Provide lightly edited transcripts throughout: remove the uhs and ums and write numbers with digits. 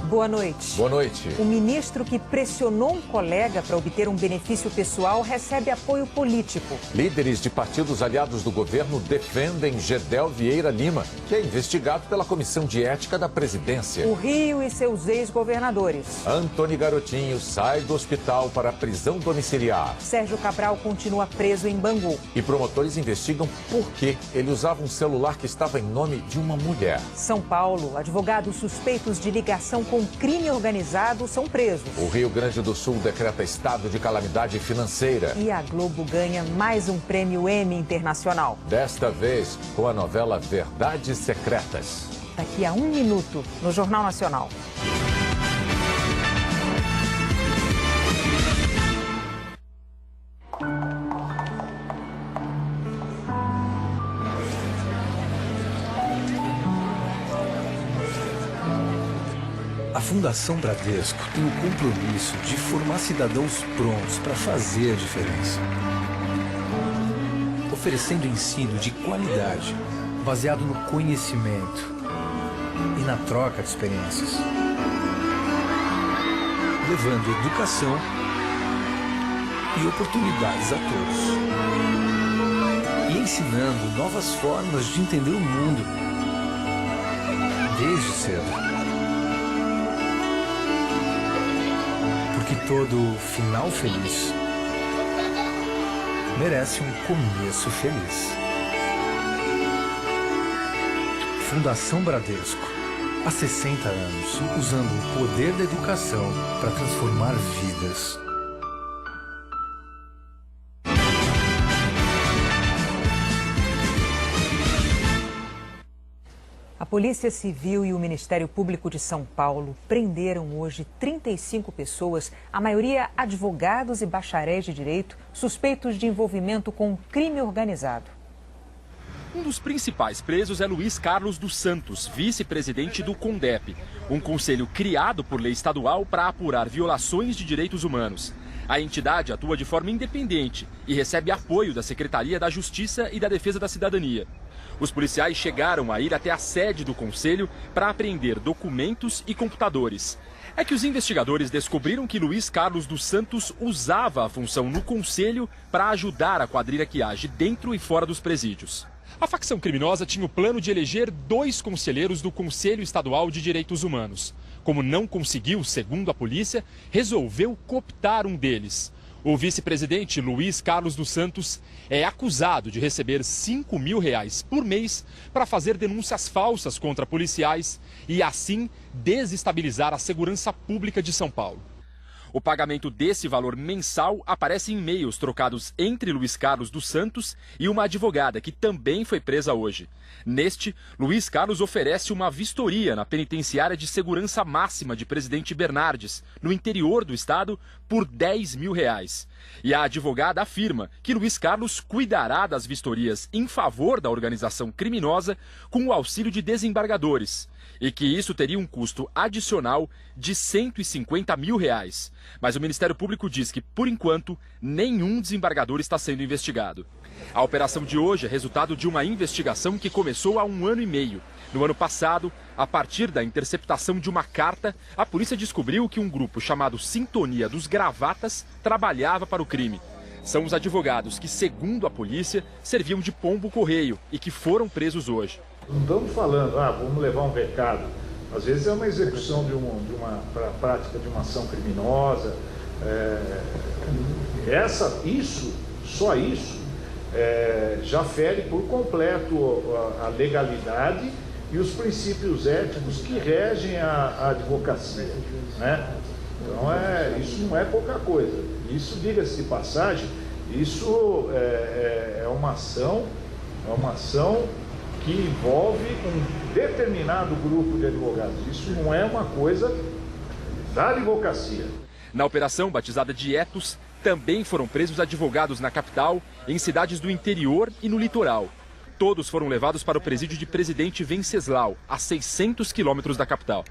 Boa noite. Boa noite. O ministro que pressionou um colega para obter um benefício pessoal recebe apoio político. Líderes de partidos aliados do governo defendem Gedel Vieira Lima, que é investigado pela Comissão de Ética da Presidência. O Rio e seus ex-governadores. Antony Garotinho sai do hospital para a prisão domiciliar. Sérgio Cabral continua preso em Bangu. E promotores investigam por que ele usava um celular que estava em nome de uma mulher. São Paulo, advogados suspeitos de ligação com crime organizado são presos. O Rio Grande do Sul decreta estado de calamidade financeira. E a Globo ganha mais um prêmio Emmy Internacional. Desta vez com a novela Verdades Secretas. Daqui a 1 minuto, no Jornal Nacional. A Fundação Bradesco tem o compromisso de formar cidadãos prontos para fazer a diferença. Oferecendo ensino de qualidade, baseado no conhecimento e na troca de experiências. Levando educação e oportunidades a todos. E ensinando novas formas de entender o mundo, desde cedo. Que todo final feliz merece um começo feliz. Fundação Bradesco, há 60 anos, usando o poder da educação para transformar vidas. A Polícia Civil e o Ministério Público de São Paulo prenderam hoje 35 pessoas, a maioria advogados e bacharéis de direito, suspeitos de envolvimento com crime organizado. Um dos principais presos é Luiz Carlos dos Santos, vice-presidente do CONDEP, um conselho criado por lei estadual para apurar violações de direitos humanos. A entidade atua de forma independente e recebe apoio da Secretaria da Justiça e da Defesa da Cidadania. Os policiais chegaram a ir até a sede do conselho para apreender documentos e computadores. É que os investigadores descobriram que Luiz Carlos dos Santos usava a função no conselho para ajudar a quadrilha que age dentro e fora dos presídios. A facção criminosa tinha o plano de eleger 2 conselheiros do Conselho Estadual de Direitos Humanos. Como não conseguiu, segundo a polícia, resolveu cooptar um deles. O vice-presidente Luiz Carlos dos Santos é acusado de receber R$5.000 por mês para fazer denúncias falsas contra policiais e, assim, desestabilizar a segurança pública de São Paulo. O pagamento desse valor mensal aparece em e-mails trocados entre Luiz Carlos dos Santos e uma advogada que também foi presa hoje. Neste, Luiz Carlos oferece uma vistoria na penitenciária de segurança máxima de Presidente Bernardes, no interior do estado, por R$10.000. E a advogada afirma que Luiz Carlos cuidará das vistorias em favor da organização criminosa com o auxílio de desembargadores. E que isso teria um custo adicional de R$150.000. Mas o Ministério Público diz que, por enquanto, nenhum desembargador está sendo investigado. A operação de hoje é resultado de uma investigação que começou há 1 ano e meio. No ano passado, a partir da interceptação de uma carta, a polícia descobriu que um grupo chamado Sintonia dos Gravatas trabalhava para o crime. São os advogados que, segundo a polícia, serviam de pombo-correio e que foram presos hoje. Não estamos falando, vamos levar um recado. Às vezes é uma execução de uma prática de uma ação criminosa. Só isso já fere por completo a legalidade e os princípios éticos que regem a advocacia, né? Então isso não é pouca coisa. Isso, diga-se de passagem, isso é uma ação que envolve um determinado grupo de advogados. Isso não é uma coisa da advocacia. Na operação, batizada de Etos, também foram presos advogados na capital, em cidades do interior e no litoral. Todos foram levados para o presídio de Presidente Venceslau, a 600 quilômetros da capital.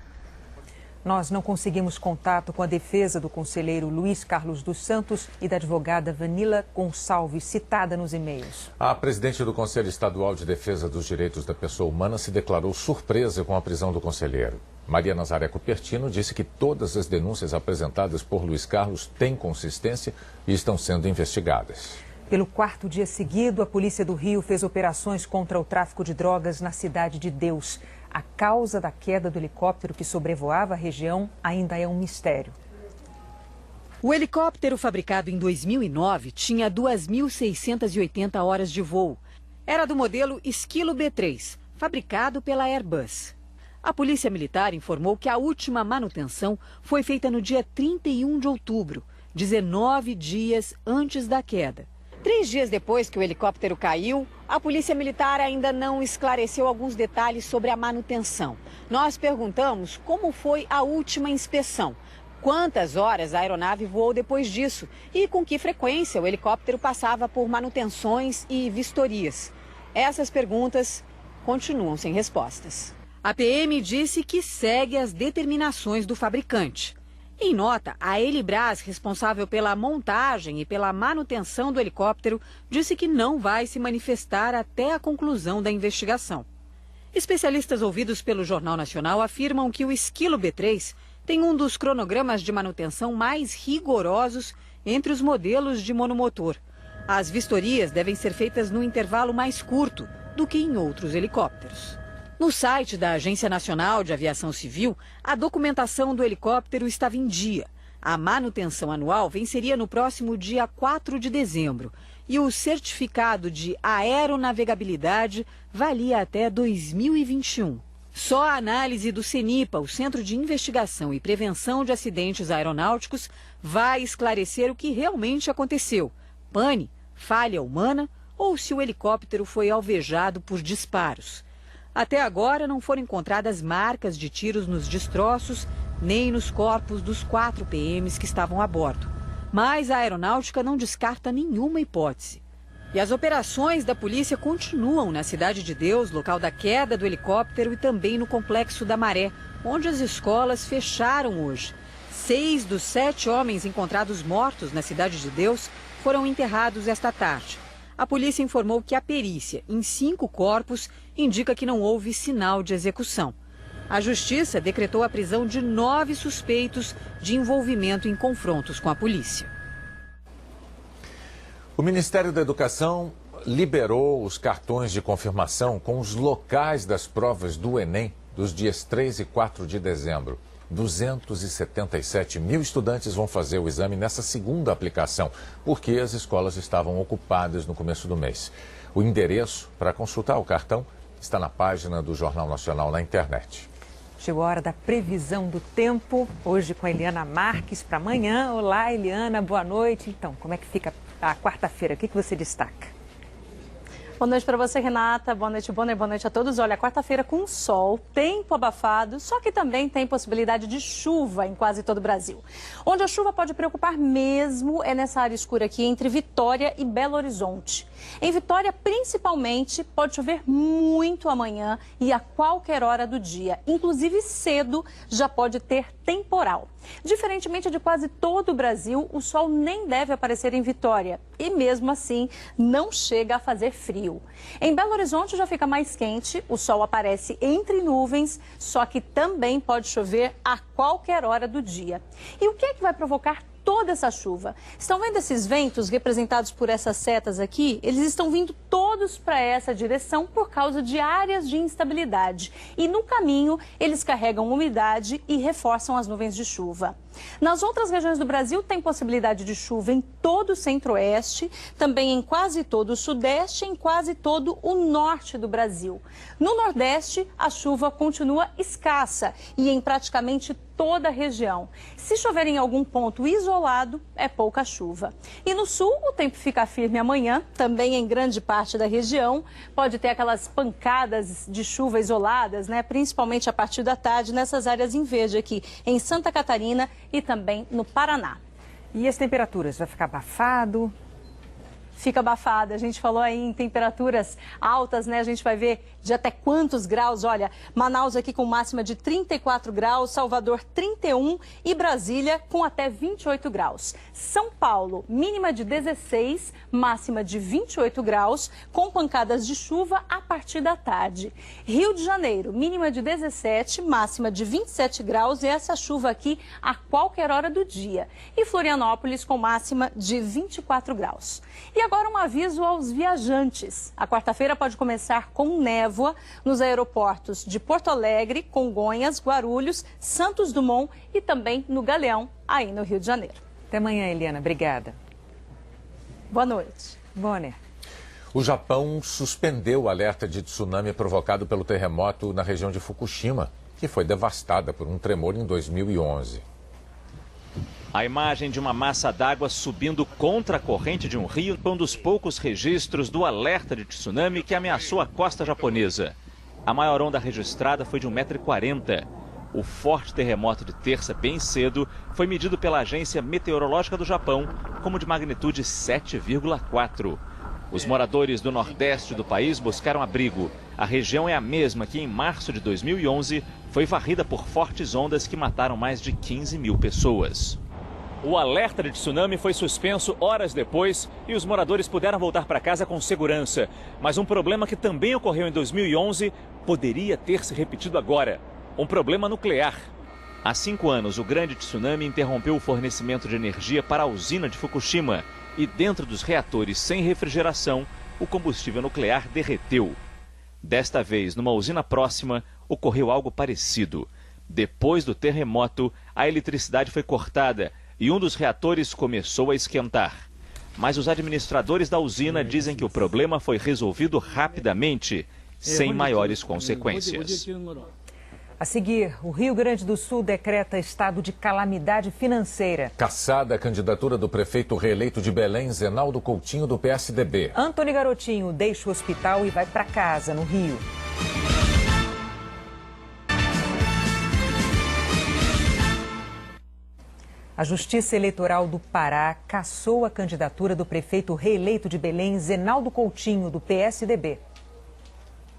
Nós não conseguimos contato com a defesa do conselheiro Luiz Carlos dos Santos e da advogada Vanila Gonçalves, citada nos e-mails. A presidente do Conselho Estadual de Defesa dos Direitos da Pessoa Humana se declarou surpresa com a prisão do conselheiro. Maria Nazaré Cupertino disse que todas as denúncias apresentadas por Luiz Carlos têm consistência e estão sendo investigadas. Pelo quarto dia seguido, a Polícia do Rio fez operações contra o tráfico de drogas na Cidade de Deus. A causa da queda do helicóptero que sobrevoava a região ainda é um mistério. O helicóptero, fabricado em 2009, tinha 2.680 horas de voo. Era do modelo Esquilo B3, fabricado pela Airbus. A Polícia Militar informou que a última manutenção foi feita no dia 31 de outubro, 19 dias antes da queda. 3 dias depois que o helicóptero caiu, a Polícia Militar ainda não esclareceu alguns detalhes sobre a manutenção. Nós perguntamos como foi a última inspeção, quantas horas a aeronave voou depois disso e com que frequência o helicóptero passava por manutenções e vistorias. Essas perguntas continuam sem respostas. A PM disse que segue as determinações do fabricante. Em nota, a Elibras, responsável pela montagem e pela manutenção do helicóptero, disse que não vai se manifestar até a conclusão da investigação. Especialistas ouvidos pelo Jornal Nacional afirmam que o Esquilo B3 tem um dos cronogramas de manutenção mais rigorosos entre os modelos de monomotor. As vistorias devem ser feitas num intervalo mais curto do que em outros helicópteros. No site da Agência Nacional de Aviação Civil, a documentação do helicóptero estava em dia. A manutenção anual venceria no próximo dia 4 de dezembro e o certificado de aeronavegabilidade valia até 2021. Só a análise do CENIPA, o Centro de Investigação e Prevenção de Acidentes Aeronáuticos, vai esclarecer o que realmente aconteceu: pane, falha humana ou se o helicóptero foi alvejado por disparos. Até agora não foram encontradas marcas de tiros nos destroços, nem nos corpos dos 4 PMs que estavam a bordo. Mas a aeronáutica não descarta nenhuma hipótese. E as operações da polícia continuam na Cidade de Deus, local da queda do helicóptero, e também no Complexo da Maré, onde as escolas fecharam hoje. 6 dos 7 homens encontrados mortos na Cidade de Deus foram enterrados esta tarde. A polícia informou que a perícia em 5 corpos indica que não houve sinal de execução. A justiça decretou a prisão de 9 suspeitos de envolvimento em confrontos com a polícia. O Ministério da Educação liberou os cartões de confirmação com os locais das provas do Enem dos dias 3 e 4 de dezembro. 277 mil estudantes vão fazer o exame nessa segunda aplicação, porque as escolas estavam ocupadas no começo do mês. O endereço para consultar o cartão está na página do Jornal Nacional na internet. Chegou a hora da previsão do tempo, hoje com a Eliana Marques para amanhã. Olá, Eliana, boa noite. Então, como é que fica a quarta-feira? O que você destaca? Boa noite para você, Renata. Boa noite a todos. Olha, quarta-feira com sol, tempo abafado, só que também tem possibilidade de chuva em quase todo o Brasil. Onde a chuva pode preocupar mesmo é nessa área escura aqui entre Vitória e Belo Horizonte. Em Vitória, principalmente, pode chover muito amanhã e a qualquer hora do dia. Inclusive cedo já pode ter temporal. Diferentemente de quase todo o Brasil, o sol nem deve aparecer em Vitória e mesmo assim não chega a fazer frio. Em Belo Horizonte já fica mais quente, o sol aparece entre nuvens, só que também pode chover a qualquer hora do dia. E o que é que vai provocar toda essa chuva? Estão vendo esses ventos representados por essas setas aqui? Eles estão vindo todos para essa direção por causa de áreas de instabilidade. E no caminho, eles carregam umidade e reforçam as nuvens de chuva. Nas outras regiões do Brasil, tem possibilidade de chuva em todo o centro-oeste, também em quase todo o sudeste e em quase todo o norte do Brasil. No nordeste, a chuva continua escassa e em praticamente toda a região. Se chover em algum ponto isolado, é pouca chuva. E no sul, o tempo fica firme amanhã, também em grande parte da região. Pode ter aquelas pancadas de chuva isoladas, né? Principalmente a partir da tarde, nessas áreas em verde aqui, em Santa Catarina e também no Paraná. E as temperaturas? Vai ficar abafado? fica abafada. A gente falou aí em temperaturas altas, né? A gente vai ver de até quantos graus. Olha, Manaus aqui com máxima de 34 graus, Salvador 31 e Brasília com até 28 graus. São Paulo, mínima de 16, máxima de 28 graus, com pancadas de chuva a partir da tarde. Rio de Janeiro, mínima de 17, máxima de 27 graus e essa chuva aqui a qualquer hora do dia. E Florianópolis com máxima de 24 graus. E agora um aviso aos viajantes. A quarta-feira pode começar com névoa nos aeroportos de Porto Alegre, Congonhas, Guarulhos, Santos Dumont e também no Galeão, aí no Rio de Janeiro. Até amanhã, Eliana. Obrigada. Boa noite. Bonner. O Japão suspendeu o alerta de tsunami provocado pelo terremoto na região de Fukushima, que foi devastada por um tremor em 2011. A imagem de uma massa d'água subindo contra a corrente de um rio foi um dos poucos registros do alerta de tsunami que ameaçou a costa japonesa. A maior onda registrada foi de 1,40 m. O forte terremoto de terça, bem cedo, foi medido pela Agência Meteorológica do Japão como de magnitude 7,4. Os moradores do nordeste do país buscaram abrigo. A região é a mesma que em março de 2011 foi varrida por fortes ondas que mataram mais de 15 mil pessoas. O alerta de tsunami foi suspenso horas depois e os moradores puderam voltar para casa com segurança. Mas um problema que também ocorreu em 2011 poderia ter se repetido agora. Um problema nuclear. Há 5 anos, o grande tsunami interrompeu o fornecimento de energia para a usina de Fukushima. E dentro dos reatores sem refrigeração, o combustível nuclear derreteu. Desta vez, numa usina próxima, ocorreu algo parecido. Depois do terremoto, a eletricidade foi cortada e um dos reatores começou a esquentar. Mas os administradores da usina dizem que o problema foi resolvido rapidamente, sem maiores consequências. A seguir, o Rio Grande do Sul decreta estado de calamidade financeira. Cassada a candidatura do prefeito reeleito de Belém, Zenaldo Coutinho, do PSDB. Antony Garotinho deixa o hospital e vai para casa, no Rio. A Justiça Eleitoral do Pará cassou a candidatura do prefeito reeleito de Belém, Zenaldo Coutinho, do PSDB.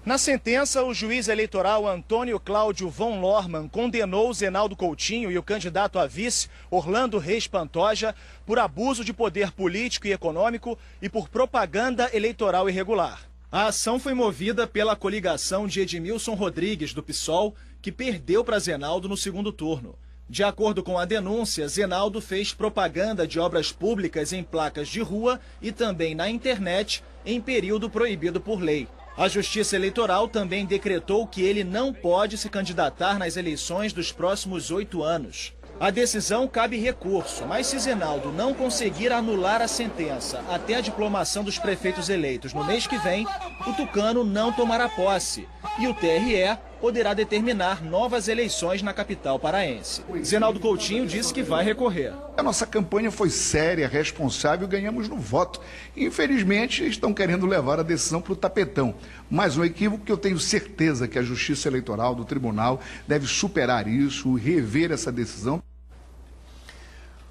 Na sentença, o juiz eleitoral Antônio Cláudio von Lormann condenou Zenaldo Coutinho e o candidato a vice, Orlando Reis Pantoja, por abuso de poder político e econômico e por propaganda eleitoral irregular. A ação foi movida pela coligação de Edmilson Rodrigues, do PSOL, que perdeu para Zenaldo no segundo turno. De acordo com a denúncia, Zenaldo fez propaganda de obras públicas em placas de rua e também na internet em período proibido por lei. A Justiça Eleitoral também decretou que ele não pode se candidatar nas eleições dos próximos 8 anos. A decisão cabe recurso, mas se Zenaldo não conseguir anular a sentença até a diplomação dos prefeitos eleitos no mês que vem, o tucano não tomará posse e o TRE poderá determinar novas eleições na capital paraense. Zenaldo Coutinho disse que vai recorrer. A nossa campanha foi séria, responsável, ganhamos no voto. Infelizmente, estão querendo levar a decisão para o tapetão. Mais um equívoco que eu tenho certeza que a Justiça Eleitoral do Tribunal deve superar isso e rever essa decisão.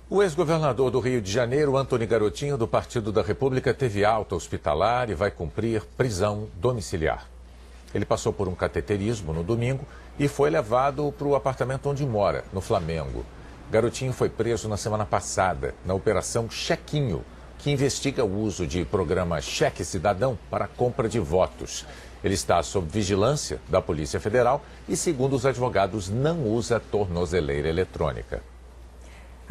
O ex-governador do Rio de Janeiro, Antony Garotinho, do Partido da República, teve alta hospitalar e vai cumprir prisão domiciliar. Ele passou por um cateterismo no domingo e foi levado para o apartamento onde mora, no Flamengo. Garotinho foi preso na semana passada, na Operação Chequinho, que investiga o uso de programa Cheque Cidadão para a compra de votos. Ele está sob vigilância da Polícia Federal e, segundo os advogados, não usa tornozeleira eletrônica.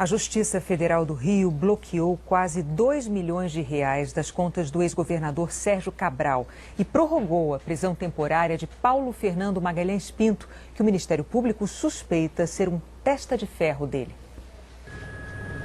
A Justiça Federal do Rio bloqueou quase 2 milhões de reais das contas do ex-governador Sérgio Cabral e prorrogou a prisão temporária de Paulo Fernando Magalhães Pinto, que o Ministério Público suspeita ser um testa de ferro dele.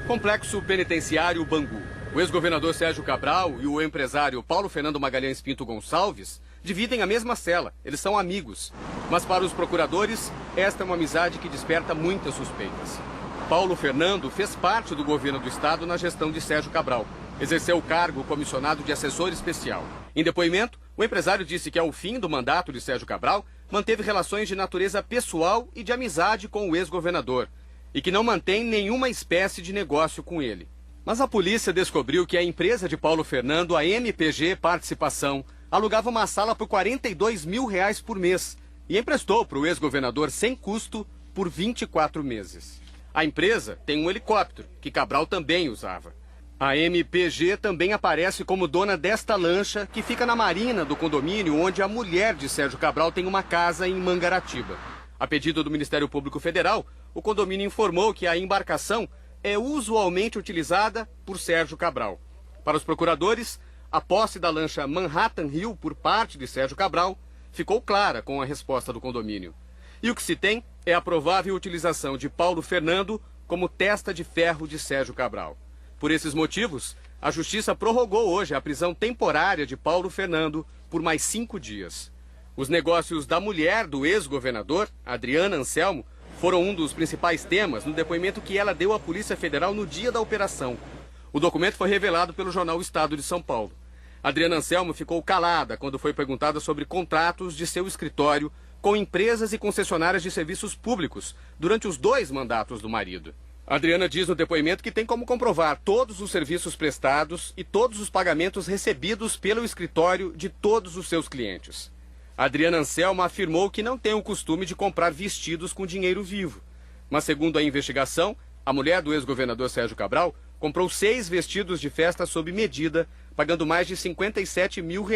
Complexo Penitenciário Bangu. O ex-governador Sérgio Cabral e o empresário Paulo Fernando Magalhães Pinto Gonçalves dividem a mesma cela. Eles são amigos. Mas para os procuradores, esta é uma amizade que desperta muitas suspeitas. Paulo Fernando fez parte do governo do estado na gestão de Sérgio Cabral. Exerceu o cargo comissionado de assessor especial. Em depoimento, o empresário disse que ao fim do mandato de Sérgio Cabral, manteve relações de natureza pessoal e de amizade com o ex-governador e que não mantém nenhuma espécie de negócio com ele. Mas a polícia descobriu que a empresa de Paulo Fernando, a MPG Participação, alugava uma sala por R$42 mil por mês e emprestou para o ex-governador sem custo por 24 meses. A empresa tem um helicóptero, que Cabral também usava. A MPG também aparece como dona desta lancha, que fica na marina do condomínio onde a mulher de Sérgio Cabral tem uma casa em Mangaratiba. A pedido do Ministério Público Federal, o condomínio informou que a embarcação é usualmente utilizada por Sérgio Cabral. Para os procuradores, a posse da lancha Manhattan Hill por parte de Sérgio Cabral ficou clara com a resposta do condomínio. E o que se tem é a provável utilização de Paulo Fernando como testa de ferro de Sérgio Cabral. Por esses motivos, a Justiça prorrogou hoje a prisão temporária de Paulo Fernando por mais 5 dias. Os negócios da mulher do ex-governador, Adriana Anselmo, foram um dos principais temas no depoimento que ela deu à Polícia Federal no dia da operação. O documento foi revelado pelo jornal Estado de São Paulo. Adriana Anselmo ficou calada quando foi perguntada sobre contratos de seu escritório com empresas e concessionárias de serviços públicos durante os 2 mandatos do marido. Adriana diz no depoimento que tem como comprovar todos os serviços prestados e todos os pagamentos recebidos pelo escritório de todos os seus clientes. Adriana Anselmo afirmou que não tem o costume de comprar vestidos com dinheiro vivo. Mas, segundo a investigação, a mulher do ex-governador Sérgio Cabral comprou 6 vestidos de festa sob medida, pagando mais de R$57 mil,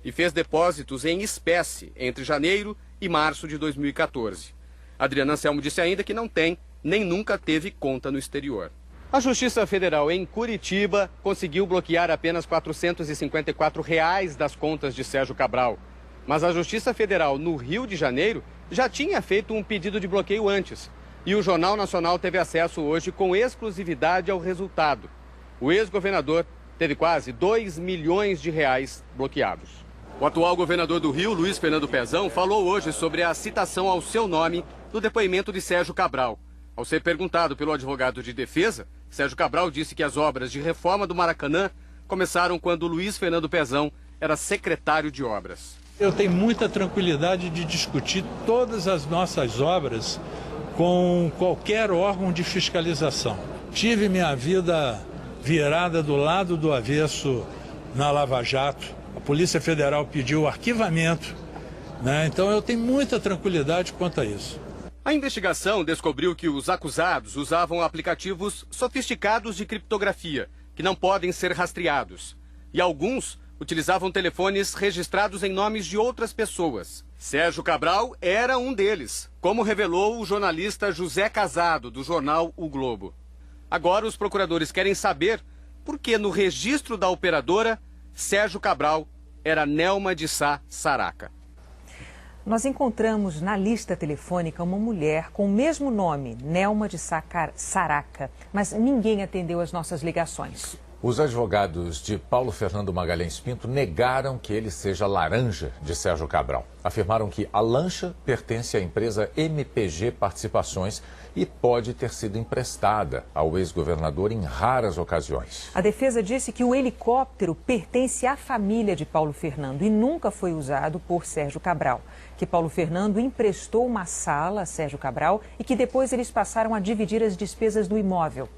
e fez depósitos em espécie entre janeiro e março de 2014. Adriana Anselmo disse ainda que não tem, nem nunca teve conta no exterior. A Justiça Federal em Curitiba conseguiu bloquear apenas R$454 das contas de Sérgio Cabral. Mas a Justiça Federal no Rio de Janeiro já tinha feito um pedido de bloqueio antes. E o Jornal Nacional teve acesso hoje com exclusividade ao resultado. O ex-governador teve quase R$2 milhões bloqueados. O atual governador do Rio, Luiz Fernando Pezão, falou hoje sobre a citação ao seu nome no depoimento de Sérgio Cabral. Ao ser perguntado pelo advogado de defesa, Sérgio Cabral disse que as obras de reforma do Maracanã começaram quando Luiz Fernando Pezão era secretário de obras. Eu tenho muita tranquilidade de discutir todas as nossas obras com qualquer órgão de fiscalização. Tive minha vida virada do lado do avesso na Lava Jato. A Polícia Federal pediu o arquivamento, né? Então eu tenho muita tranquilidade quanto a isso. A investigação descobriu que os acusados usavam aplicativos sofisticados de criptografia, que não podem ser rastreados. E alguns utilizavam telefones registrados em nomes de outras pessoas. Sérgio Cabral era um deles, como revelou o jornalista José Casado, do jornal O Globo. Agora os procuradores querem saber por que no registro da operadora, Sérgio Cabral era Nelma de Sá Saraca. Nós encontramos na lista telefônica uma mulher com o mesmo nome, Nelma de Sá Saraca, mas ninguém atendeu as nossas ligações. Os advogados de Paulo Fernando Magalhães Pinto negaram que ele seja laranja de Sérgio Cabral. Afirmaram que a lancha pertence à empresa MPG Participações e pode ter sido emprestada ao ex-governador em raras ocasiões. A defesa disse que o helicóptero pertence à família de Paulo Fernando e nunca foi usado por Sérgio Cabral. Que Paulo Fernando emprestou uma sala a Sérgio Cabral e que depois eles passaram a dividir as despesas do imóvel.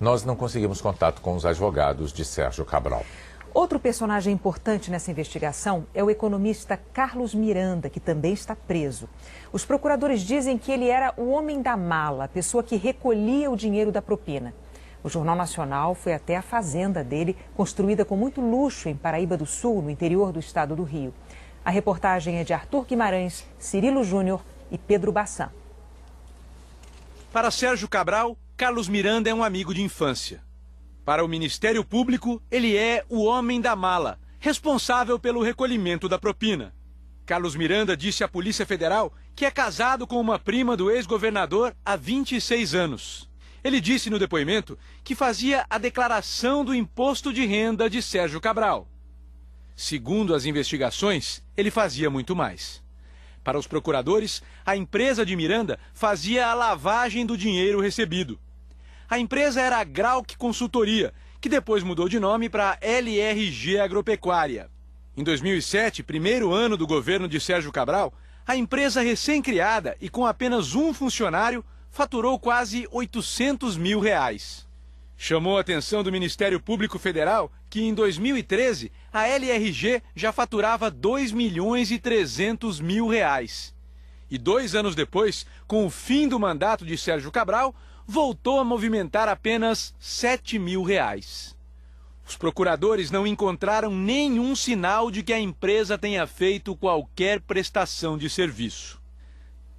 Nós não conseguimos contato com os advogados de Sérgio Cabral. Outro personagem importante nessa investigação é o economista Carlos Miranda, que também está preso. Os procuradores dizem que ele era o homem da mala, a pessoa que recolhia o dinheiro da propina. O Jornal Nacional foi até a fazenda dele, construída com muito luxo em Paraíba do Sul, no interior do estado do Rio. A reportagem é de Arthur Guimarães, Cirilo Júnior e Pedro Bassan. Para Sérgio Cabral, Carlos Miranda é um amigo de infância. Para o Ministério Público, ele é o homem da mala, responsável pelo recolhimento da propina. Carlos Miranda disse à Polícia Federal que é casado com uma prima do ex-governador há 26 anos. Ele disse no depoimento que fazia a declaração do imposto de renda de Sérgio Cabral. Segundo as investigações, ele fazia muito mais. Para os procuradores, a empresa de Miranda fazia a lavagem do dinheiro recebido. A empresa era a Grauc Consultoria, que depois mudou de nome para LRG Agropecuária. Em 2007, primeiro ano do governo de Sérgio Cabral, a empresa recém-criada e com apenas um funcionário faturou quase R$800 mil. Chamou a atenção do Ministério Público Federal que em 2013 a LRG já faturava R$ 2.300.000. E 2 anos depois, com o fim do mandato de Sérgio Cabral, voltou a movimentar apenas R$ 7.000. Os procuradores não encontraram nenhum sinal de que a empresa tenha feito qualquer prestação de serviço.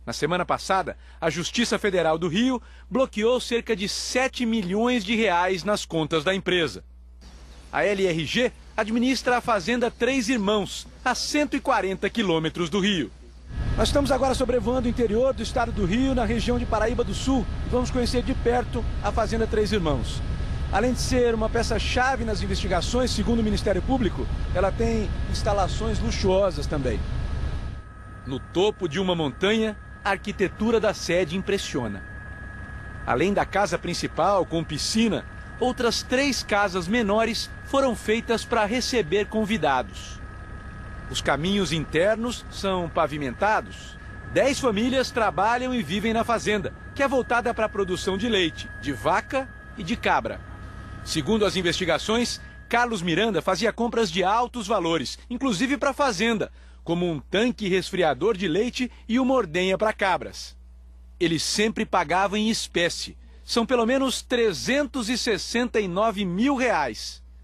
Na semana passada, a Justiça Federal do Rio bloqueou cerca de R$ 7 milhões nas contas da empresa. A LRG administra a Fazenda Três Irmãos, a 140 quilômetros do Rio. Nós estamos agora sobrevoando o interior do estado do Rio, na região de Paraíba do Sul. Vamos conhecer de perto a Fazenda Três Irmãos. Além de ser uma peça-chave nas investigações, segundo o Ministério Público, ela tem instalações luxuosas também. No topo de uma montanha, a arquitetura da sede impressiona. Além da casa principal, com piscina, outras 3 casas menores foram feitas para receber convidados. Os caminhos internos são pavimentados. 10 famílias trabalham e vivem na fazenda, que é voltada para a produção de leite, de vaca e de cabra. Segundo as investigações, Carlos Miranda fazia compras de altos valores, inclusive para a fazenda, como um tanque resfriador de leite e uma ordenha para cabras. Ele sempre pagava em espécie. São pelo menos R$ 369 mil.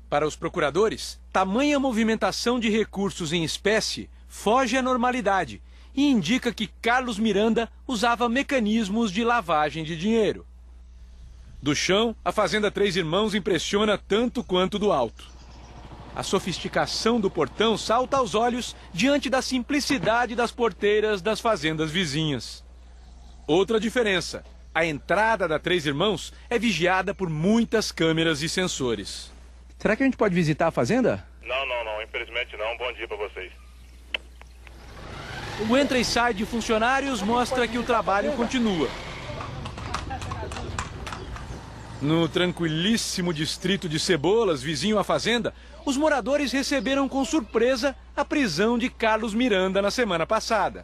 Para os procuradores, tamanha movimentação de recursos em espécie foge à normalidade e indica que Carlos Miranda usava mecanismos de lavagem de dinheiro. Do chão, a Fazenda Três Irmãos impressiona tanto quanto do alto. A sofisticação do portão salta aos olhos diante da simplicidade das porteiras das fazendas vizinhas. Outra diferença: a entrada da Três Irmãos é vigiada por muitas câmeras e sensores. Será que a gente pode visitar a fazenda? Não, infelizmente não. Bom dia para vocês. O entra e sai de funcionários mostra que o trabalho continua. No tranquilíssimo distrito de Cebolas, vizinho à fazenda, os moradores receberam com surpresa a prisão de Carlos Miranda na semana passada.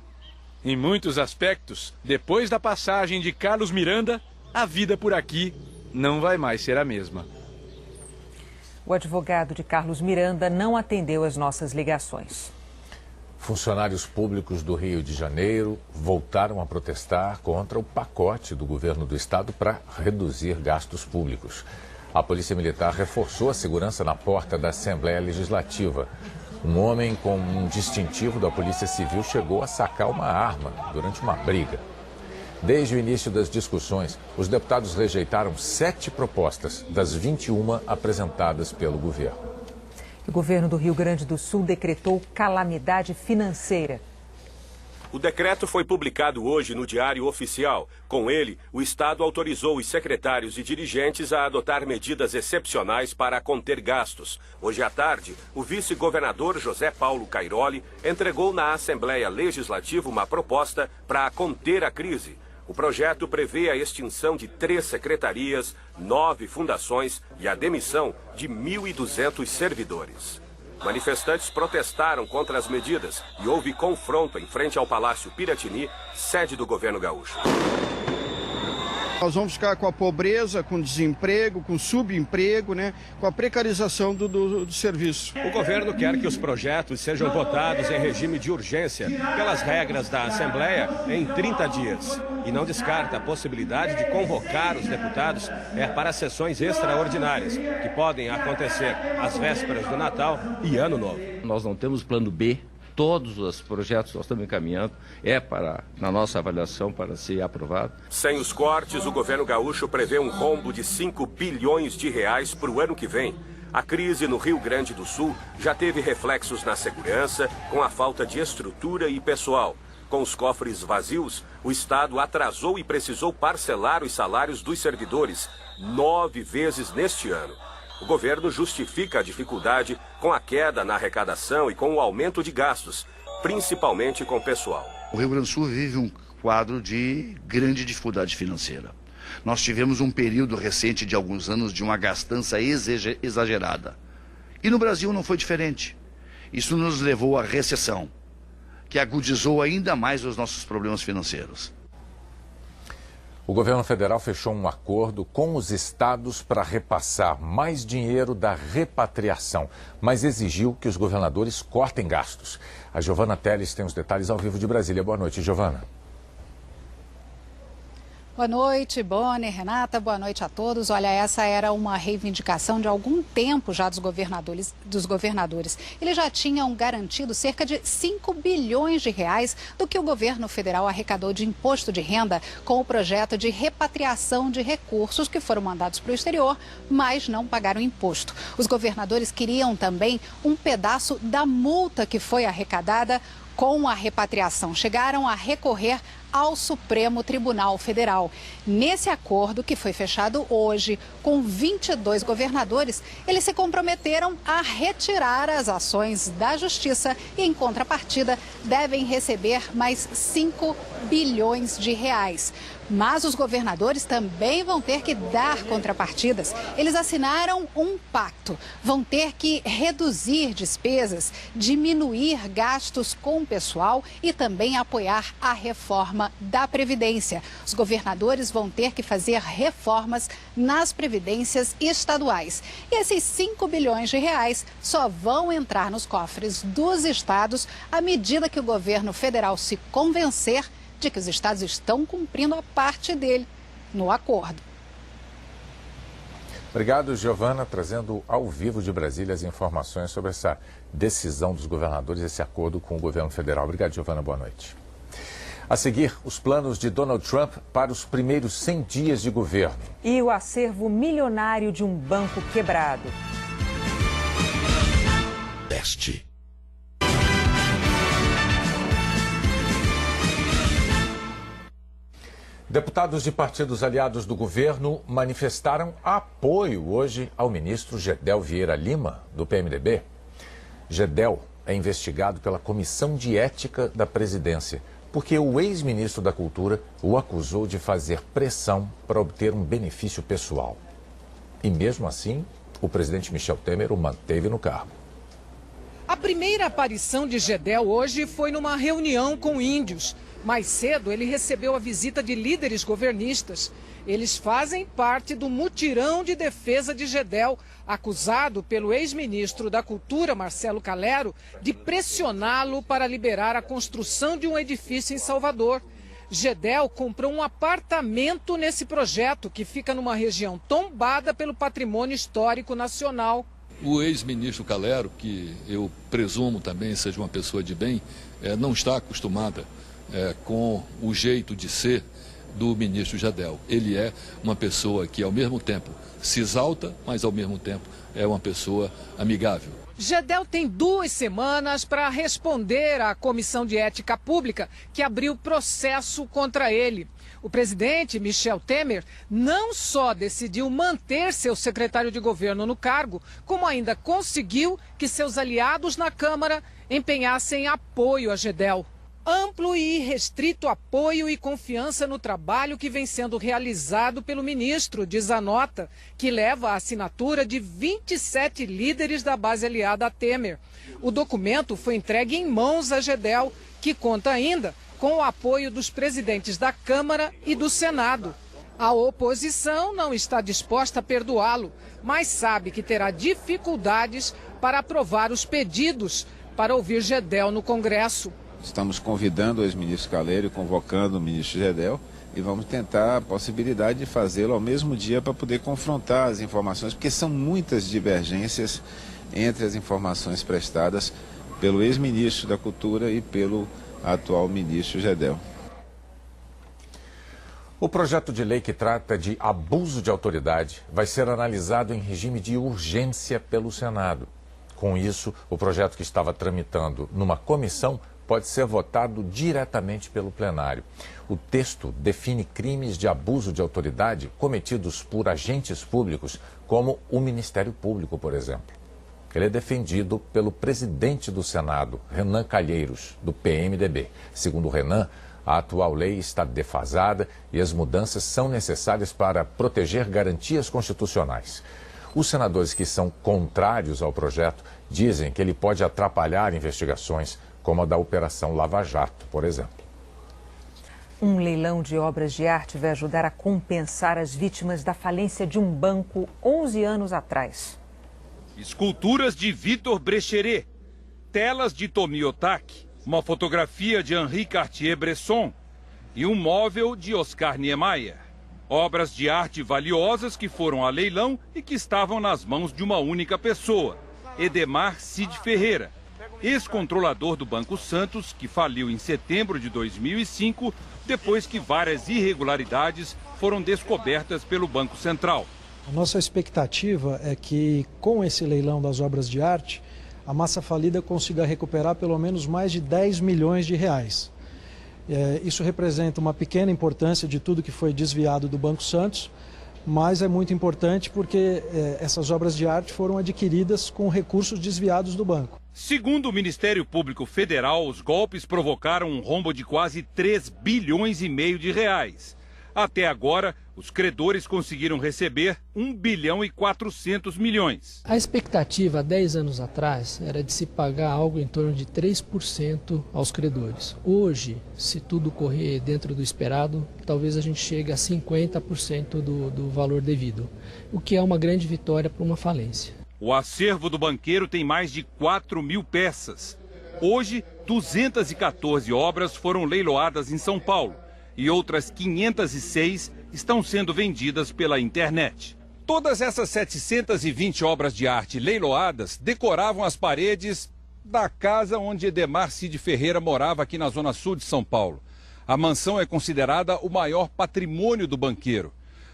Em muitos aspectos, depois da passagem de Carlos Miranda, a vida por aqui não vai mais ser a mesma. O advogado de Carlos Miranda não atendeu as nossas ligações. Funcionários públicos do Rio de Janeiro voltaram a protestar contra o pacote do governo do estado para reduzir gastos públicos. A Polícia Militar reforçou a segurança na porta da Assembleia Legislativa. Um homem com um distintivo da Polícia Civil chegou a sacar uma arma durante uma briga. Desde o início das discussões, os deputados rejeitaram 7 propostas das 21 apresentadas pelo governo. O governo do Rio Grande do Sul decretou calamidade financeira. O decreto foi publicado hoje no Diário Oficial. Com ele, o Estado autorizou os secretários e dirigentes a adotar medidas excepcionais para conter gastos. Hoje à tarde, o vice-governador José Paulo Cairoli entregou na Assembleia Legislativa uma proposta para conter a crise. O projeto prevê a extinção de 3 secretarias, 9 fundações e a demissão de 1.200 servidores. Manifestantes protestaram contra as medidas e houve confronto em frente ao Palácio Piratini, sede do governo gaúcho. Nós vamos ficar com a pobreza, com o desemprego, com o subemprego, com a precarização do serviço. O governo quer que os projetos sejam votados em regime de urgência, pelas regras da Assembleia, em 30 dias. E não descarta a possibilidade de convocar os deputados para sessões extraordinárias, que podem acontecer às vésperas do Natal e Ano Novo. Nós não temos plano B. Todos os projetos nós estamos encaminhando, na nossa avaliação, para ser aprovado. Sem os cortes, o governo gaúcho prevê um rombo de 5 bilhões de reais para o ano que vem. A crise no Rio Grande do Sul já teve reflexos na segurança, com a falta de estrutura e pessoal. Com os cofres vazios, o Estado atrasou e precisou parcelar os salários dos servidores 9 vezes neste ano. O governo justifica a dificuldade com a queda na arrecadação e com o aumento de gastos, principalmente com o pessoal. O Rio Grande do Sul vive um quadro de grande dificuldade financeira. Nós tivemos um período recente de alguns anos de uma gastança exagerada. E no Brasil não foi diferente. Isso nos levou à recessão, que agudizou ainda mais os nossos problemas financeiros. O governo federal fechou um acordo com os estados para repassar mais dinheiro da repatriação, mas exigiu que os governadores cortem gastos. A Giovana Teles tem os detalhes ao vivo de Brasília. Boa noite, Giovana. Boa noite, Bonner, Renata, boa noite a todos. Olha, essa era uma reivindicação de algum tempo já dos governadores. Eles já tinham garantido cerca de 5 bilhões de reais do que o governo federal arrecadou de imposto de renda com o projeto de repatriação de recursos que foram mandados para o exterior, mas não pagaram imposto. Os governadores queriam também um pedaço da multa que foi arrecadada com a repatriação. Chegaram a recorrer ao Supremo Tribunal Federal. Nesse acordo, que foi fechado hoje com 22 governadores, eles se comprometeram a retirar as ações da Justiça e, em contrapartida, devem receber mais 5 bilhões de reais. Mas os governadores também vão ter que dar contrapartidas. Eles assinaram um pacto. Vão ter que reduzir despesas, diminuir gastos com o pessoal e também apoiar a reforma da Previdência. Os governadores vão ter que fazer reformas nas previdências estaduais. E esses 5 bilhões de reais só vão entrar nos cofres dos estados à medida que o governo federal se convencer de que os estados estão cumprindo a parte dele no acordo. Obrigado, Giovana, trazendo ao vivo de Brasília as informações sobre essa decisão dos governadores, esse acordo com o governo federal. Obrigado, Giovana, boa noite. A seguir, os planos de Donald Trump para os primeiros 100 dias de governo. E o acervo milionário de um banco quebrado. Teste. Deputados de partidos aliados do governo manifestaram apoio hoje ao ministro Gedel Vieira Lima, do PMDB. Gedel é investigado pela Comissão de Ética da Presidência, porque o ex-ministro da Cultura o acusou de fazer pressão para obter um benefício pessoal. E mesmo assim, o presidente Michel Temer o manteve no cargo. A primeira aparição de Gedel hoje foi numa reunião com índios. Mais cedo, ele recebeu a visita de líderes governistas. Eles fazem parte do mutirão de defesa de Gedel, acusado pelo ex-ministro da Cultura, Marcelo Calero, de pressioná-lo para liberar a construção de um edifício em Salvador. Gedel comprou um apartamento nesse projeto, que fica numa região tombada pelo patrimônio histórico nacional. O ex-ministro Calero, que eu presumo também seja uma pessoa de bem, não está acostumada com o jeito de ser do ministro Gedel. Ele é uma pessoa que, ao mesmo tempo, se exalta, mas, ao mesmo tempo, é uma pessoa amigável. Gedel tem 2 semanas para responder à Comissão de Ética Pública, que abriu processo contra ele. O presidente Michel Temer não só decidiu manter seu secretário de governo no cargo, como ainda conseguiu que seus aliados na Câmara empenhassem apoio a Gedel. Amplo e irrestrito apoio e confiança no trabalho que vem sendo realizado pelo ministro, diz a nota, que leva a assinatura de 27 líderes da base aliada a Temer. O documento foi entregue em mãos a Gedel, que conta ainda com o apoio dos presidentes da Câmara e do Senado. A oposição não está disposta a perdoá-lo, mas sabe que terá dificuldades para aprovar os pedidos para ouvir Gedel no Congresso. Estamos convidando o ex-ministro Calero e convocando o ministro Gedel e vamos tentar a possibilidade de fazê-lo ao mesmo dia para poder confrontar as informações, porque são muitas divergências entre as informações prestadas pelo ex-ministro da Cultura e pelo atual ministro Gedel. O projeto de lei que trata de abuso de autoridade vai ser analisado em regime de urgência pelo Senado. Com isso, o projeto que estava tramitando numa comissão pode ser votado diretamente pelo plenário. O texto define crimes de abuso de autoridade cometidos por agentes públicos, como o Ministério Público, por exemplo. Ele é defendido pelo presidente do Senado, Renan Calheiros, do PMDB. Segundo Renan, a atual lei está defasada e as mudanças são necessárias para proteger garantias constitucionais. Os senadores que são contrários ao projeto dizem que ele pode atrapalhar investigações, como a da Operação Lava Jato, por exemplo. Um leilão de obras de arte vai ajudar a compensar as vítimas da falência de um banco 11 anos atrás. Esculturas de Victor Brecheret, telas de Tomi Otaki, uma fotografia de Henri Cartier-Bresson e um móvel de Oscar Niemeyer. Obras de arte valiosas que foram a leilão e que estavam nas mãos de uma única pessoa, Edemar Cid Ferreira, ex-controlador do Banco Santos, que faliu em setembro de 2005, depois que várias irregularidades foram descobertas pelo Banco Central. A nossa expectativa é que, com esse leilão das obras de arte, a massa falida consiga recuperar pelo menos mais de 10 milhões de reais. Isso representa uma pequena importância de tudo que foi desviado do Banco Santos, mas é muito importante porque essas obras de arte foram adquiridas com recursos desviados do banco. Segundo o Ministério Público Federal, os golpes provocaram um rombo de quase 3,5 bilhões de reais. Até agora, os credores conseguiram receber 1,4 bilhão. A expectativa há 10 anos atrás era de se pagar algo em torno de 3% aos credores. Hoje, se tudo correr dentro do esperado, talvez a gente chegue a 50% do valor devido, o que é uma grande vitória para uma falência. O acervo do banqueiro tem mais de 4.000 peças. Hoje, 214 obras foram leiloadas em São Paulo e outras 506 estão sendo vendidas pela internet. Todas essas 720 obras de arte leiloadas decoravam as paredes da casa onde Edemar Cid Ferreira morava aqui na zona sul de São Paulo. A mansão é considerada o maior patrimônio do banqueiro.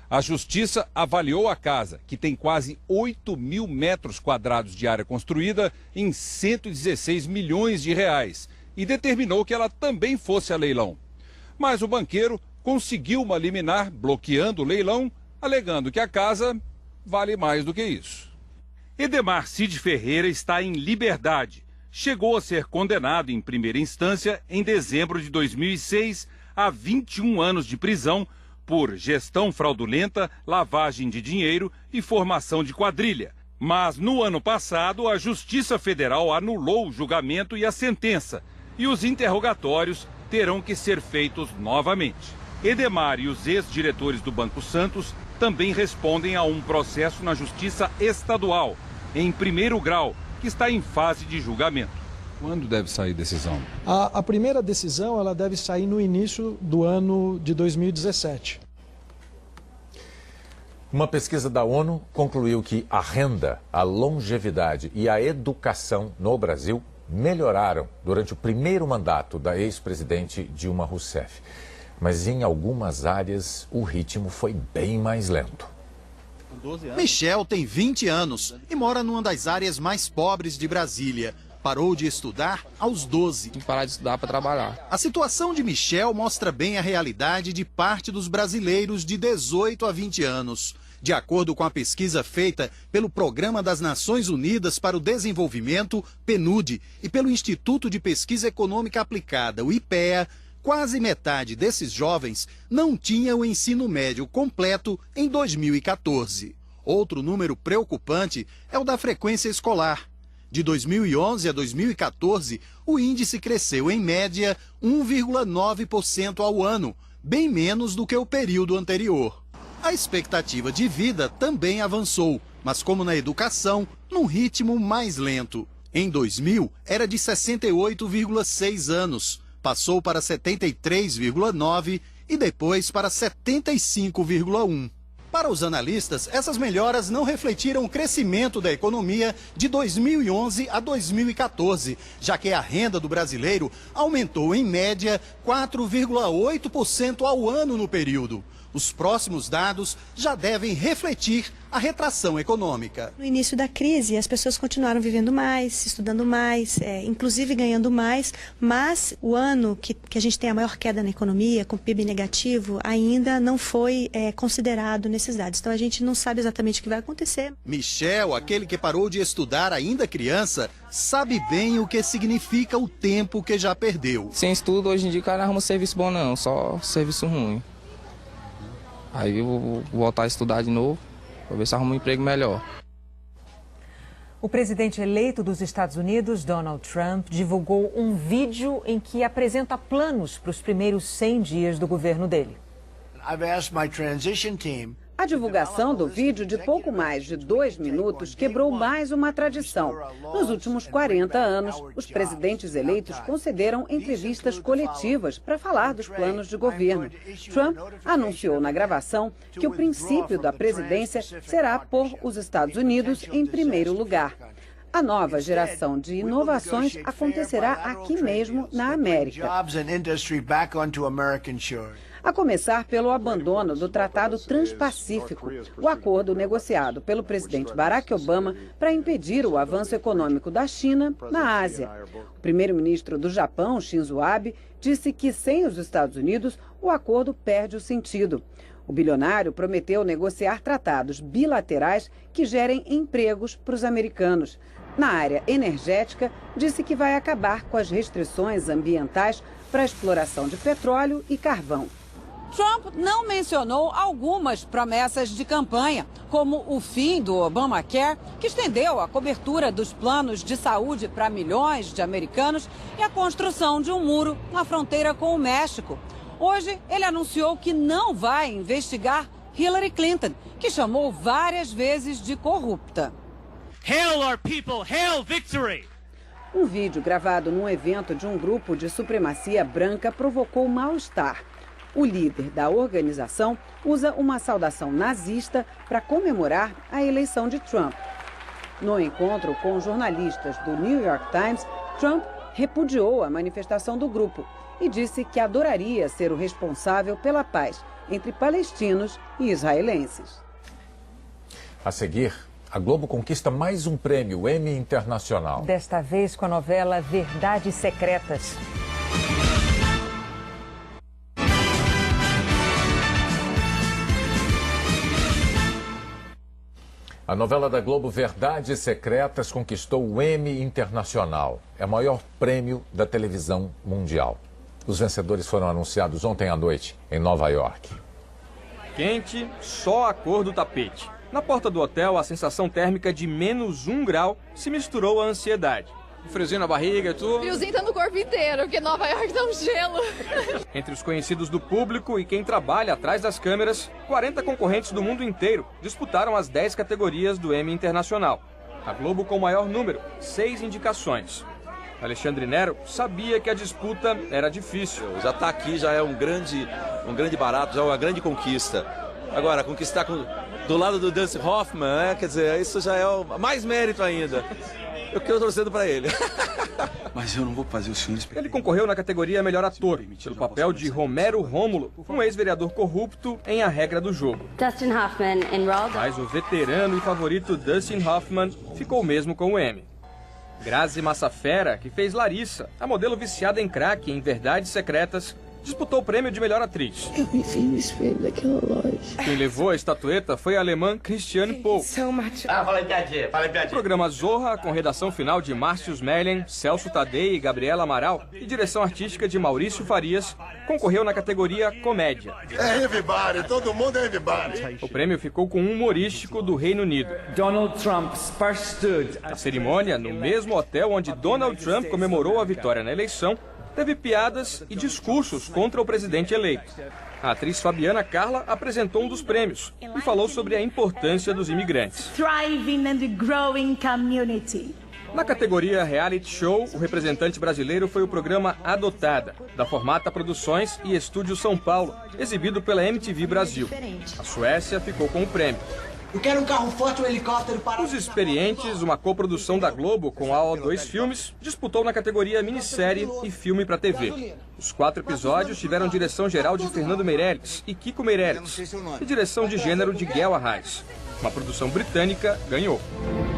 A Justiça avaliou a casa, que tem quase 8.000 metros quadrados de área construída, em 116 milhões de reais e determinou que ela também fosse a leilão. Mas o banqueiro conseguiu uma liminar bloqueando o leilão, alegando que a casa vale mais do que isso. Edemar Cid Ferreira está em liberdade. Chegou a ser condenado em primeira instância em dezembro de 2006 a 21 anos de prisão por gestão fraudulenta, lavagem de dinheiro e formação de quadrilha. Mas no ano passado, a Justiça Federal anulou o julgamento e a sentença, e os interrogatórios terão que ser feitos novamente. Edemar e os ex-diretores do Banco Santos também respondem a um processo na Justiça Estadual, em primeiro grau, que está em fase de julgamento. Quando deve sair a decisão? A primeira decisão ela deve sair no início do ano de 2017. Uma pesquisa da ONU concluiu que a renda, a longevidade e a educação no Brasil melhoraram durante o primeiro mandato da ex-presidente Dilma Rousseff. Mas em algumas áreas o ritmo foi bem mais lento. Michel tem 20 anos e mora numa das áreas mais pobres de Brasília. Parou de estudar aos 12. Tem que parar de estudar para trabalhar. A situação de Michel mostra bem a realidade de parte dos brasileiros de 18 a 20 anos. De acordo com a pesquisa feita pelo Programa das Nações Unidas para o Desenvolvimento, PNUD, e pelo Instituto de Pesquisa Econômica Aplicada, o IPEA, quase metade desses jovens não tinha o ensino médio completo em 2014. Outro número preocupante é o da frequência escolar. De 2011 a 2014, o índice cresceu em média 1,9% ao ano, bem menos do que o período anterior. A expectativa de vida também avançou, mas como na educação, num ritmo mais lento. Em 2000, era de 68,6 anos, passou para 73,9 e depois para 75,1. Para os analistas, essas melhoras não refletiram o crescimento da economia de 2011 a 2014, já que a renda do brasileiro aumentou em média 4,8% ao ano no período. Os próximos dados já devem refletir a retração econômica. No início da crise, as pessoas continuaram vivendo mais, estudando mais, inclusive ganhando mais, mas o ano que a gente tem a maior queda na economia, com PIB negativo, ainda não foi considerado nesses dados. Então a gente não sabe exatamente o que vai acontecer. Michel, aquele que parou de estudar ainda criança, sabe bem o que significa o tempo que já perdeu. Sem estudo, hoje em dia o cara não arruma serviço bom não, só serviço ruim. Aí eu vou voltar a estudar de novo, para ver se arrumo um emprego melhor. O presidente eleito dos Estados Unidos, Donald Trump, divulgou um vídeo em que apresenta planos para os primeiros 100 dias do governo dele. A divulgação do vídeo de pouco mais de 2 minutos quebrou mais uma tradição. Nos últimos 40 anos, os presidentes eleitos concederam entrevistas coletivas para falar dos planos de governo. Trump anunciou na gravação que o princípio da presidência será pôr os Estados Unidos em primeiro lugar. A nova geração de inovações acontecerá aqui mesmo na América. A começar pelo abandono do Tratado Transpacífico, o acordo negociado pelo presidente Barack Obama para impedir o avanço econômico da China na Ásia. O primeiro-ministro do Japão, Shinzo Abe, disse que sem os Estados Unidos o acordo perde o sentido. O bilionário prometeu negociar tratados bilaterais que gerem empregos para os americanos. Na área energética, disse que vai acabar com as restrições ambientais para a exploração de petróleo e carvão. Trump não mencionou algumas promessas de campanha, como o fim do Obamacare, que estendeu a cobertura dos planos de saúde para milhões de americanos, e a construção de um muro na fronteira com o México. Hoje, ele anunciou que não vai investigar Hillary Clinton, que chamou várias vezes de corrupta. Hail our people, hail victory! Um vídeo gravado num evento de um grupo de supremacia branca provocou mal-estar. O líder da organização usa uma saudação nazista para comemorar a eleição de Trump. No encontro com jornalistas do New York Times, Trump repudiou a manifestação do grupo e disse que adoraria ser o responsável pela paz entre palestinos e israelenses. A seguir, a Globo conquista mais um prêmio, o Emmy Internacional. Desta vez com a novela Verdades Secretas. A novela da Globo Verdades Secretas conquistou o Emmy Internacional. É o maior prêmio da televisão mundial. Os vencedores foram anunciados ontem à noite, em Nova York. Quente, só a cor do tapete. Na porta do hotel, a sensação térmica de -1 grau se misturou à ansiedade. Friozinho na barriga e tudo. Friozinho tá no corpo inteiro, porque Nova York tá um gelo. Entre os conhecidos do público e quem trabalha atrás das câmeras, 40 concorrentes do mundo inteiro disputaram as 10 categorias do Emmy Internacional. A Globo com o maior número, 6 indicações. Alexandre Nero sabia que a disputa era difícil. Já estar aqui já é um grande barato, já é uma grande conquista. Agora, conquistar do lado do Dustin Hoffman, quer dizer, isso já é mais mérito ainda. Eu quero torcendo para ele. Mas eu não vou fazer os filmes. Ele concorreu na categoria Melhor Ator, pelo papel de Romero Rômulo, um ex-vereador corrupto em A Regra do Jogo. Dustin Hoffman em Roald. Mas o veterano e favorito Dustin Hoffman ficou mesmo com o Emmy. Grazi Massafera, que fez Larissa, a modelo viciada em crack em Verdades Secretas, disputou o prêmio de melhor atriz. Eu me vi no espelho daquela loja. Quem levou a estatueta foi a alemã Christiane Pohl. Falei piadinha. O programa Zorra, com redação final de Márcio Smelling, Celso Tadei e Gabriela Amaral, e direção artística de Maurício Farias, concorreu na categoria Comédia. É everybody, todo mundo é everybody. O prêmio ficou com um humorístico do Reino Unido. Donald Trump stood. A cerimônia, no mesmo hotel onde Donald Trump comemorou a vitória na eleição, teve piadas e discursos contra o presidente eleito. A atriz Fabiana Carla apresentou um dos prêmios e falou sobre a importância dos imigrantes. Thriving and growing community. Na categoria Reality Show, o representante brasileiro foi o programa Adotada, da Formata Produções e Estúdio São Paulo, exibido pela MTV Brasil. A Suécia ficou com o prêmio. Eu quero um carro forte, um helicóptero para... Os Experientes, uma coprodução da Globo com a O2 Filmes, disputou na categoria Minissérie e Filme para TV. Os 4 episódios tiveram direção geral de Fernando Meirelles e Kiko Meirelles, e direção de gênero de Guel Arraes. Uma produção britânica ganhou.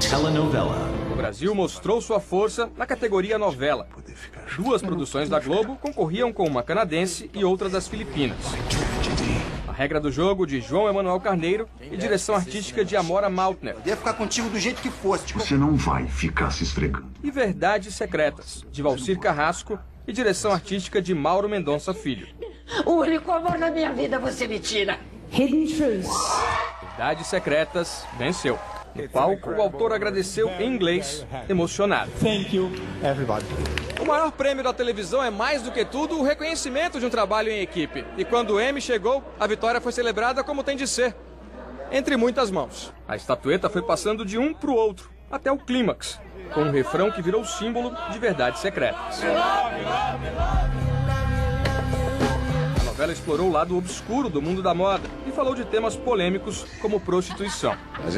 Telenovela. O Brasil mostrou sua força na categoria Novela. 2 produções da Globo concorriam com uma canadense e outra das Filipinas. A Regra do Jogo, de João Emanuel Carneiro, e direção artística de Amora Maltner. Eu ia ficar contigo do jeito que fosse. Você não vai ficar se esfregando. E Verdades Secretas, de Valcir Carrasco, e direção artística de Mauro Mendonça Filho. O único amor na minha vida você me tira. Hidden Truths. Verdades Secretas venceu. No palco, o autor agradeceu em inglês, emocionado. Thank you, everybody. O maior prêmio da televisão é, mais do que tudo, o reconhecimento de um trabalho em equipe. E quando o Emmy chegou, a vitória foi celebrada como tem de ser, entre muitas mãos. A estatueta foi passando de um para o outro, até o clímax, com um refrão que virou símbolo de verdades secretas. A novela explorou o lado obscuro do mundo da moda e falou de temas polêmicos como prostituição. A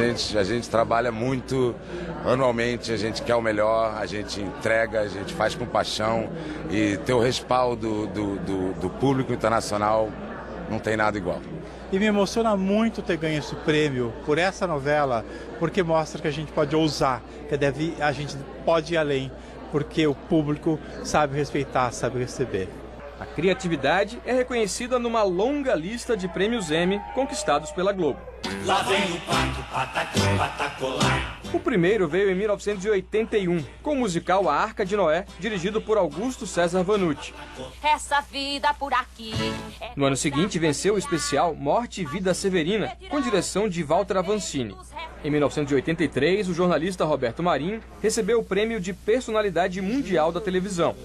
gente trabalha muito anualmente, a gente quer o melhor, a gente entrega, a gente faz com paixão e ter o respaldo do público internacional não tem nada igual. E me emociona muito ter ganho esse prêmio por essa novela, porque mostra que a gente pode ousar, que a gente pode ir além, porque o público sabe respeitar, sabe receber. A criatividade é reconhecida numa longa lista de prêmios Emmy conquistados pela Globo. Lá vem o pato, patati, patacolar. O primeiro veio em 1981, com o musical A Arca de Noé, dirigido por Augusto César Vanucci. Essa vida por aqui. No ano seguinte, venceu o especial Morte e Vida Severina, com direção de Walter Avancini. Em 1983, o jornalista Roberto Marinho recebeu o prêmio de Personalidade Mundial da Televisão.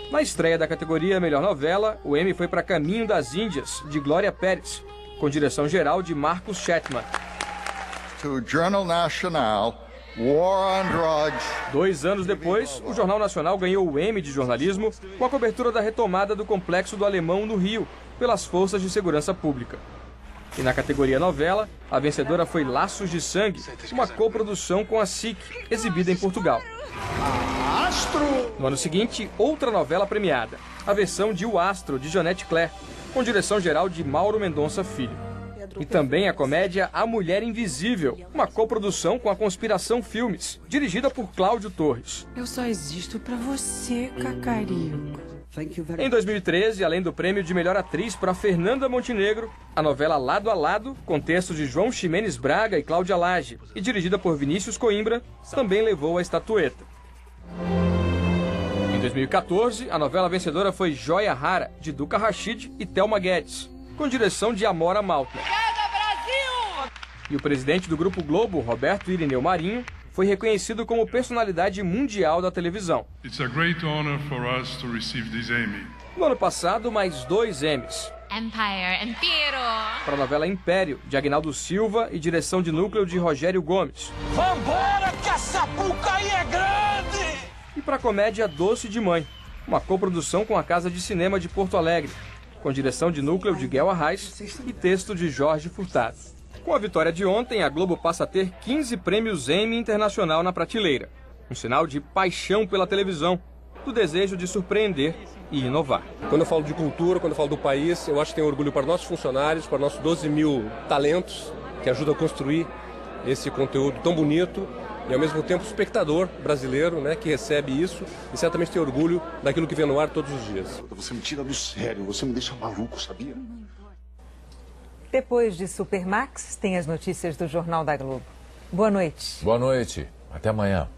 Na estreia da categoria Melhor Novela, o Emmy foi para Caminho das Índias, de Glória Pérez, com direção geral de Marcos Chetman. To Jornal Nacional, War on Drugs. 2 anos depois, o Jornal Nacional ganhou o Emmy de jornalismo com a cobertura da retomada do Complexo do Alemão no Rio, pelas Forças de Segurança Pública. E na categoria novela, a vencedora foi Laços de Sangue, uma coprodução com a SIC, exibida em Portugal. No ano seguinte, outra novela premiada, a versão de O Astro, de Jonete Claire, com direção geral de Mauro Mendonça Filho. E também a comédia A Mulher Invisível, uma coprodução com a Conspiração Filmes, dirigida por Cláudio Torres. Eu só existo pra você, Cacarico. Em 2013, além do prêmio de melhor atriz para Fernanda Montenegro, a novela Lado a Lado, com textos de João Ximenes Braga e Cláudia Lage, e dirigida por Vinícius Coimbra, também levou a estatueta. Em 2014, a novela vencedora foi Joia Rara, de Duca Rachid e Thelma Guedes, com direção de Amora Maltner. E o presidente do Grupo Globo, Roberto Irineu Marinho, foi reconhecido como personalidade mundial da televisão. It's a great honor for us to receive this Emmy. No ano passado, mais 2 Emmys. Empire, Para a novela Império, de Agnaldo Silva e direção de núcleo de Rogério Gomes. Vambora, que a Sapucaí é grande! E para a comédia Doce de Mãe, uma coprodução com a Casa de Cinema de Porto Alegre, com direção de núcleo de Guel Arraes e texto de Jorge Furtado. Com a vitória de ontem, a Globo passa a ter 15 prêmios Emmy Internacional na prateleira. Um sinal de paixão pela televisão, do desejo de surpreender e inovar. Quando eu falo de cultura, quando eu falo do país, eu acho que tenho orgulho para nossos funcionários, para nossos 12 mil talentos que ajudam a construir esse conteúdo tão bonito e, ao mesmo tempo, o espectador brasileiro, né, que recebe isso e certamente tem orgulho daquilo que vem no ar todos os dias. Você me tira do sério, você me deixa maluco, sabia? Depois de Supermax, tem as notícias do Jornal da Globo. Boa noite. Boa noite. Até amanhã.